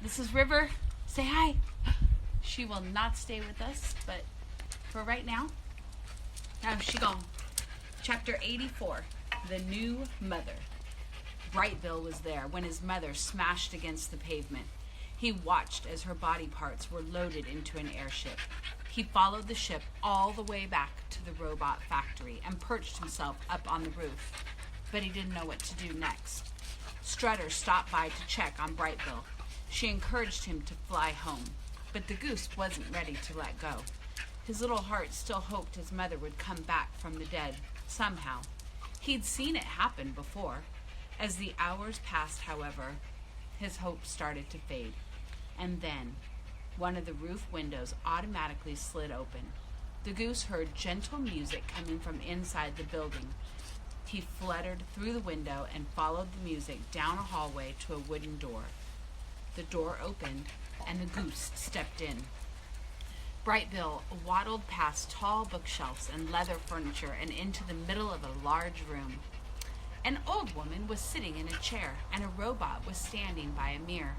This is River. Say hi. She will not stay with us, but for right now, she gone. Chapter 84, The New Mother. Brightville was there when his mother smashed against the pavement. He watched as her body parts were loaded into an airship. He followed the ship all the way back to the robot factory and perched himself up on the roof. But he didn't know what to do next. Strutter stopped by to check on Brightville. She encouraged him to fly home, but the goose wasn't ready to let go. His little heart still hoped his mother would come back from the dead, somehow. He'd seen it happen before. As the hours passed, however, his hope started to fade. And then, one of the roof windows automatically slid open. The goose heard gentle music coming from inside the building. He fluttered through the window and followed the music down a hallway to a wooden door. The door opened, and the goose stepped in. Brightville waddled past tall bookshelves and leather furniture and into the middle of a large room. An old woman was sitting in a chair, and a robot was standing by a mirror.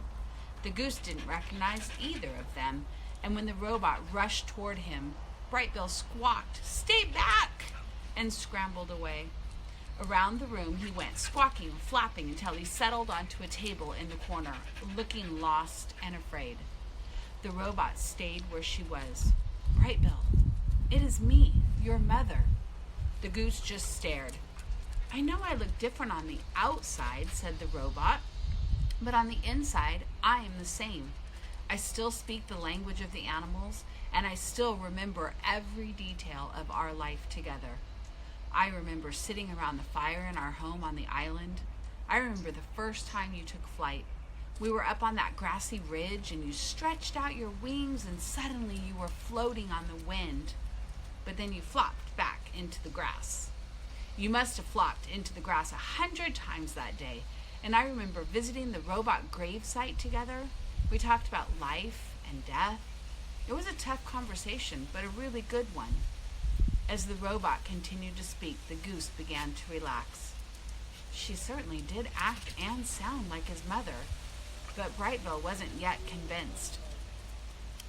The goose didn't recognize either of them, and when the robot rushed toward him, Brightville squawked, "Stay back!" and scrambled away. Around the room he went, squawking and flapping until he settled onto a table in the corner, looking lost and afraid. The robot stayed where she was. "Brightville, it is me, your mother." The goose just stared. "I know I look different on the outside," said the robot, "but on the inside, I am the same. I still speak the language of the animals, and I still remember every detail of our life together. I remember sitting around the fire in our home on the island. I remember the first time you took flight. We were up on that grassy ridge, and you stretched out your wings, and suddenly you were floating on the wind. But then you flopped back into the grass. You must have flopped into the grass 100 times that day, and I remember visiting the robot grave site together. We talked about life and death. It was a tough conversation, but a really good one." As the robot continued to speak, the goose began to relax. She certainly did act and sound like his mother, but Brightville wasn't yet convinced.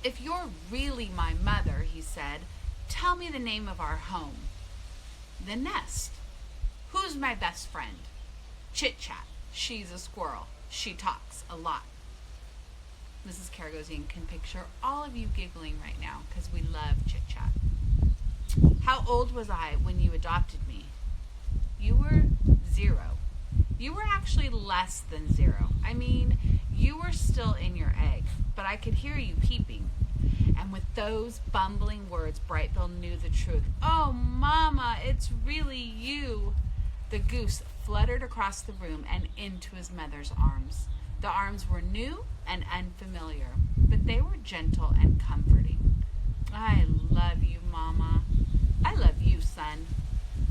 "If you're really my mother," he said, "tell me the name of our home." "The Nest." "Who's my best friend?" "Chit Chat. She's a squirrel. She talks a lot." Mrs. Karagosian can picture all of you giggling right now because we love Chit Chat. "How old was I when you adopted me?" "You were 0. You were actually less than 0. I mean, you were still in your egg, but I could hear you peeping." And with those bumbling words, Brightville knew the truth. "Oh, Mama, it's really you." The goose fluttered across the room and into his mother's arms. The arms were new and unfamiliar, but they were gentle and comforting. "I love you, Mama." "I love you, son."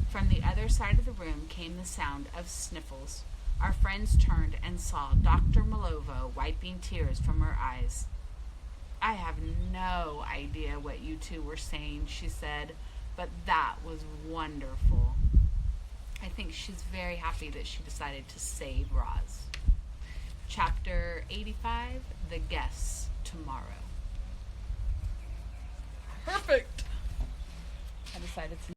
From the other side of the room came the sound of sniffles. Our friends turned and saw Dr. Malovo wiping tears from her eyes. "I have no idea what you two were saying," she said, "but that was wonderful." I think she's very happy that she decided to save Roz. Chapter 85, The Guests Tomorrow. Perfect! I decided to